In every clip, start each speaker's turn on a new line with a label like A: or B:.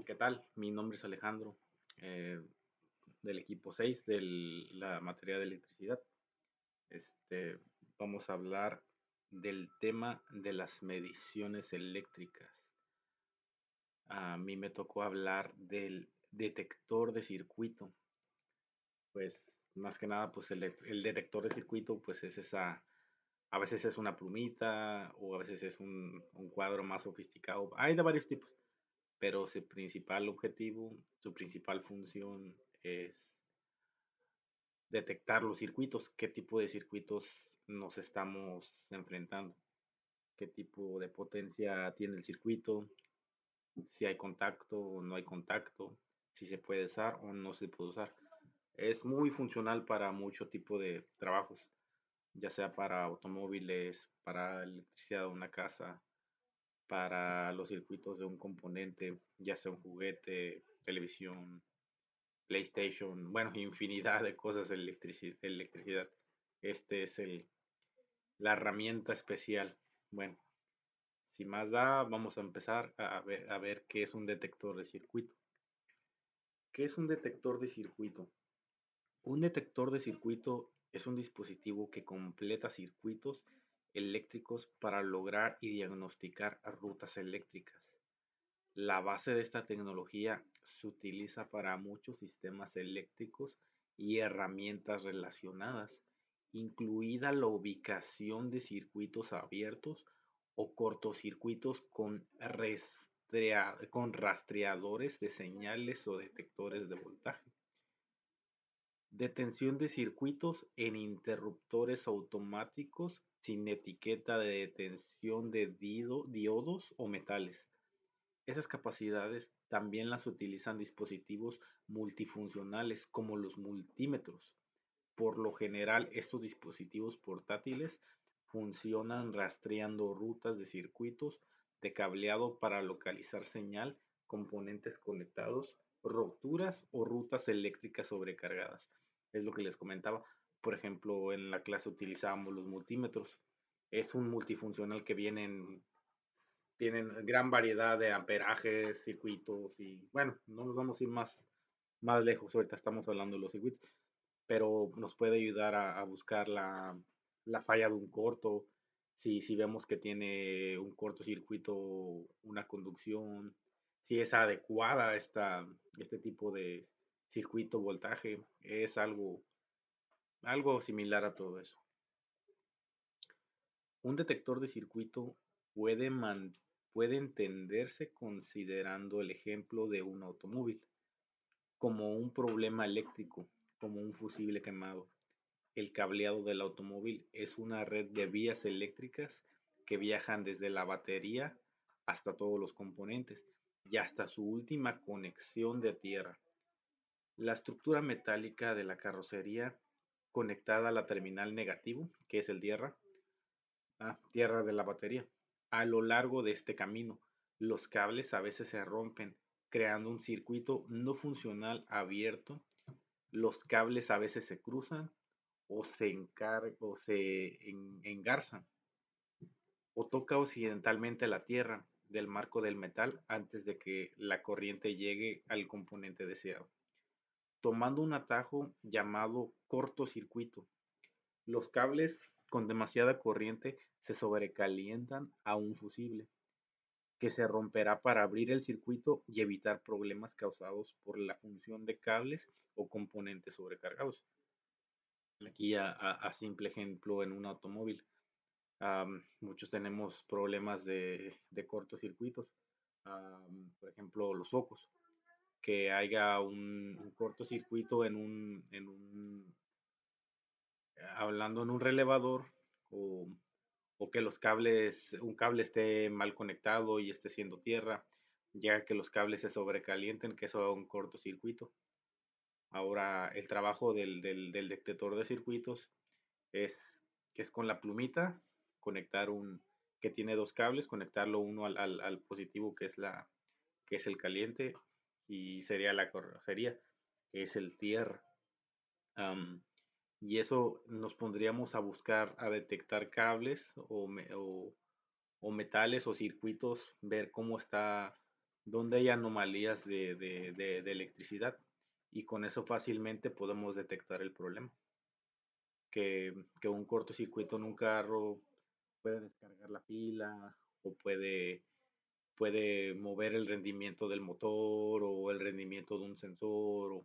A: ¿Qué tal? Mi nombre es Alejandro, eh, del equipo 6 de la materia de electricidad. Este, Vamos a hablar del tema de las mediciones eléctricas. A mí me tocó hablar del detector de circuito. Pues más que nada, pues el detector de circuito, pues es a veces es una plumita o a veces es un cuadro más sofisticado. Hay de varios tipos, pero su principal objetivo, su principal función es detectar los circuitos, qué tipo de circuitos nos estamos enfrentando, qué tipo de potencia tiene el circuito, si hay contacto o no hay contacto, si se puede usar o no se puede usar. Es muy funcional para mucho tipo de trabajos, ya sea para automóviles, para electricidad de una casa, para los circuitos de un componente, ya sea un juguete, televisión, PlayStation, bueno, infinidad de cosas de electricidad. Este es la herramienta especial. Bueno, sin más da, vamos a empezar a ver qué es un detector de circuito. ¿Qué es un detector de circuito? Un detector de circuito es un dispositivo que completa circuitos eléctricos para lograr y diagnosticar rutas eléctricas. La base de esta tecnología se utiliza para muchos sistemas eléctricos y herramientas relacionadas, incluida la ubicación de circuitos abiertos o cortocircuitos con rastreadores de señales o detectores de voltaje. Detención de circuitos en interruptores automáticos sin etiqueta de detención de diodos o metales. Esas capacidades también las utilizan dispositivos multifuncionales como los multímetros. Por lo general, estos dispositivos portátiles funcionan rastreando rutas de circuitos de cableado para localizar señal, componentes conectados, roturas o rutas eléctricas sobrecargadas. Es lo que les comentaba. Por ejemplo, en la clase utilizábamos los multímetros. Es un multifuncional que tienen gran variedad de amperajes, circuitos y bueno, no nos vamos a ir más lejos. Ahorita estamos hablando de los circuitos, pero nos puede ayudar a buscar la falla de un corto, si vemos que tiene un cortocircuito, una conducción, si es adecuada este tipo de circuito voltaje, es algo similar a todo eso. Un detector de circuito puede, puede entenderse considerando el ejemplo de un automóvil como un problema eléctrico, como un fusible quemado. El cableado del automóvil es una red de vías eléctricas que viajan desde la batería hasta todos los componentes y hasta su última conexión de tierra. La estructura metálica de la carrocería conectada a la terminal negativo, que es el tierra de la batería. A lo largo de este camino, los cables a veces se rompen, creando un circuito no funcional abierto. Los cables a veces se cruzan o se engarzan o toca accidentalmente la tierra del marco del metal antes de que la corriente llegue al componente deseado, tomando un atajo llamado cortocircuito. Los cables con demasiada corriente se sobrecalientan a un fusible, que se romperá para abrir el circuito y evitar problemas causados por la función de cables o componentes sobrecargados. Aquí a simple ejemplo en un automóvil. Muchos tenemos problemas de cortocircuitos. Por ejemplo, los focos. Que haya un cortocircuito hablando en un relevador o, o que un cable esté mal conectado y esté siendo tierra, ya que los cables se sobrecalienten, que eso es un cortocircuito. Ahora, el trabajo del detector de circuitos es que es con la plumita, conectar que tiene dos cables, conectarlo uno al positivo que es el caliente y sería la carrocería, que es el tierra. Am, y eso nos pondríamos a buscar, a detectar cables o metales o circuitos, ver cómo está donde hay anomalías de electricidad y con eso fácilmente podemos detectar el problema. Que un cortocircuito en un carro puede descargar la pila o puede mover el rendimiento del motor o el rendimiento de un sensor.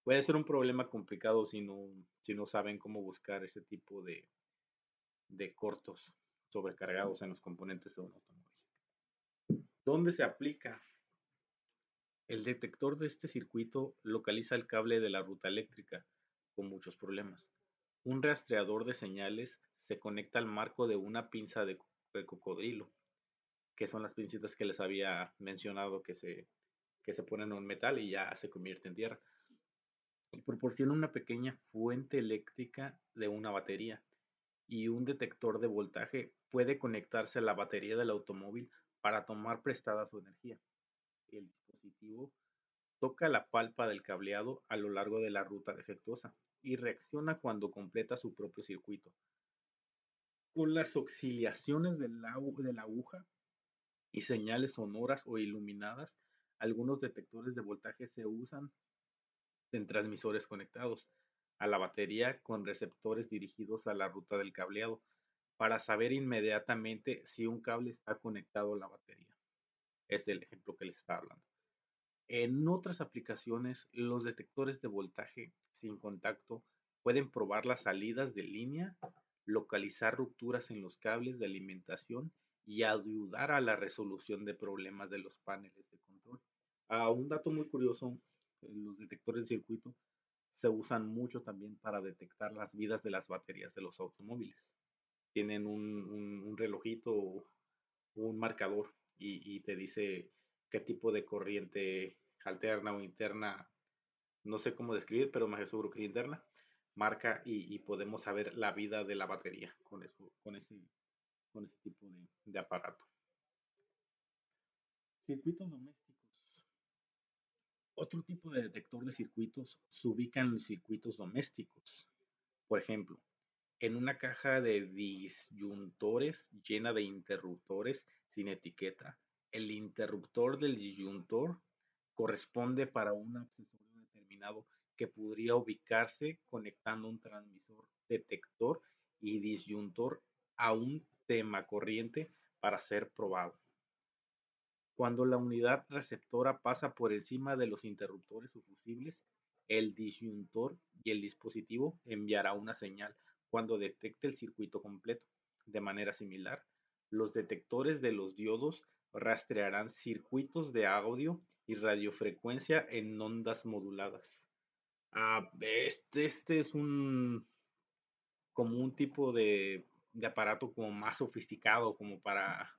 A: Puede ser un problema complicado si no saben cómo buscar ese tipo de cortos sobrecargados en los componentes de un automóvil. ¿Dónde se aplica? El detector de este circuito localiza el cable de la ruta eléctrica con muchos problemas. Un rastreador de señales se conecta al marco de una pinza de cocodrilo, que son las pincitas que les había mencionado que se ponen en un metal y ya se convierte en tierra. Y proporciona una pequeña fuente eléctrica de una batería. Y un detector de voltaje puede conectarse a la batería del automóvil para tomar prestada su energía. El dispositivo toca la palpa del cableado a lo largo de la ruta defectuosa y reacciona cuando completa su propio circuito. Con las oscilaciones de la aguja y señales sonoras o iluminadas, algunos detectores de voltaje se usan en transmisores conectados a la batería con receptores dirigidos a la ruta del cableado para saber inmediatamente si un cable está conectado a la batería. Es el ejemplo que les estaba hablando. En otras aplicaciones, los detectores de voltaje sin contacto pueden probar las salidas de línea, localizar rupturas en los cables de alimentación y ayudar a la resolución de problemas de los paneles de control. Un dato muy curioso, los detectores de circuito se usan mucho también para detectar las vidas de las baterías de los automóviles. Tienen un relojito o un marcador y te dice qué tipo de corriente alterna o interna, no sé cómo describir, pero me aseguro que es interna, marca y podemos saber la vida de la batería con ese tipo de aparato. Circuitos domésticos. Otro tipo de detector de circuitos se ubica en los circuitos domésticos. Por ejemplo, en una caja de disyuntores llena de interruptores sin etiqueta, el interruptor del disyuntor corresponde para un accesorio determinado que podría ubicarse conectando un transmisor detector y disyuntor a un tema corriente para ser probado. Cuando la unidad receptora pasa por encima de los interruptores o fusibles, el disyuntor y el dispositivo enviará una señal cuando detecte el circuito completo. De manera similar, los detectores de los diodos rastrearán circuitos de audio y radiofrecuencia en ondas moduladas. Este es como un tipo de aparato como más sofisticado, como para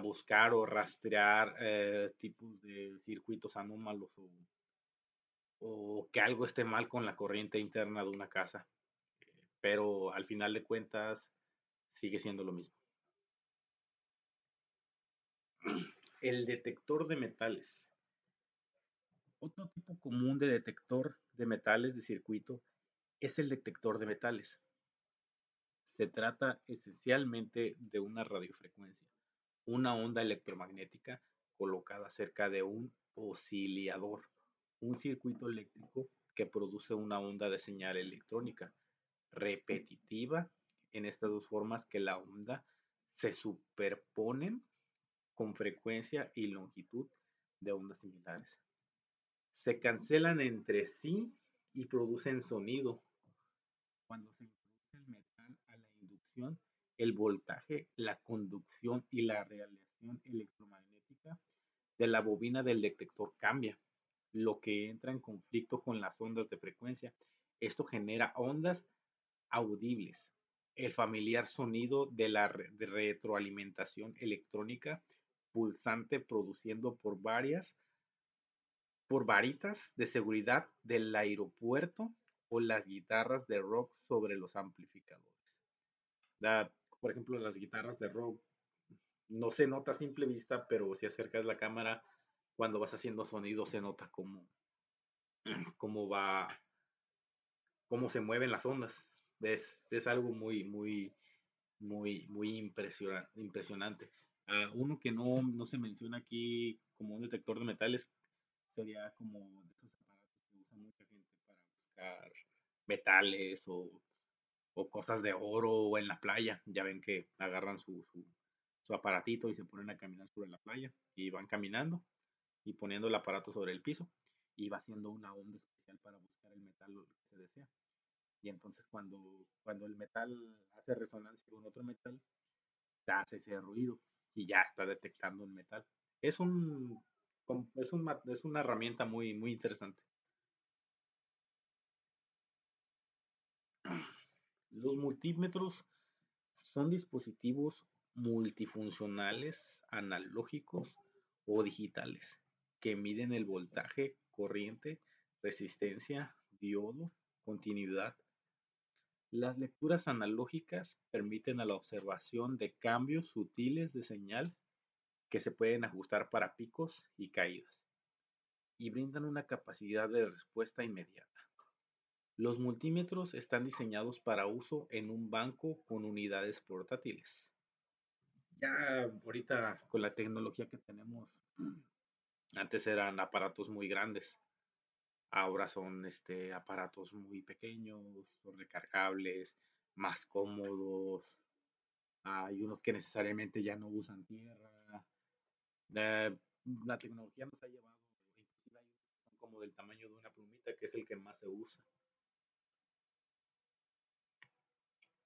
A: buscar o rastrear tipos de circuitos anómalos o que algo esté mal con la corriente interna de una casa. Pero al final de cuentas sigue siendo lo mismo. El detector de metales. Otro tipo común de detector de metales de circuito es el detector de metales. Se trata esencialmente de una radiofrecuencia, una onda electromagnética colocada cerca de un oscilador, un circuito eléctrico que produce una onda de señal electrónica repetitiva en estas dos formas que la onda se superponen con frecuencia y longitud de ondas similares. Se cancelan entre sí y producen sonido. Cuando se introduce el metal a la inducción, el voltaje, la conducción y la radiación electromagnética de la bobina del detector cambia, lo que entra en conflicto con las ondas de frecuencia. Esto genera ondas audibles, el familiar sonido de la de retroalimentación electrónica pulsante produciendo por varitas de seguridad del aeropuerto o las guitarras de rock sobre los amplificadores. Por ejemplo, las guitarras de rock no se nota a simple vista, pero si acercas la cámara, cuando vas haciendo sonido se nota cómo va, cómo se mueven las ondas. Es algo muy, muy, muy, muy impresionante. Uno que no se menciona aquí como un detector de metales sería como de esos aparatos que usa mucha gente para buscar metales o cosas de oro o en la playa. Ya ven que agarran su aparatito y se ponen a caminar sobre la playa y van caminando y poniendo el aparato sobre el piso y va haciendo una onda especial para buscar el metal que se desea. Y entonces cuando el metal hace resonancia con otro metal, te hace ese ruido y ya está detectando un metal. Es un, es una herramienta muy interesante. Los multímetros son dispositivos multifuncionales, analógicos o digitales que miden el voltaje, corriente, resistencia, diodo, continuidad. Las lecturas analógicas permiten a la observación de cambios sutiles de señal que se pueden ajustar para picos y caídas y brindan una capacidad de respuesta inmediata. Los multímetros están diseñados para uso en un banco con unidades portátiles. Ya ahorita con la tecnología que tenemos, antes eran aparatos muy grandes, ahora son aparatos muy pequeños, son recargables, más cómodos. Hay unos que necesariamente ya no usan tierra. Eh, la tecnología nos ha llevado, inclusive hay unos que son como del tamaño de una plumita, que es el que más se usa.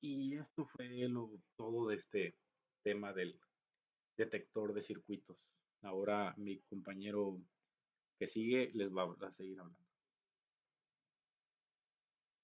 A: Y esto fue todo de este tema del detector de circuitos. Ahora mi compañero que sigue les va a seguir hablando.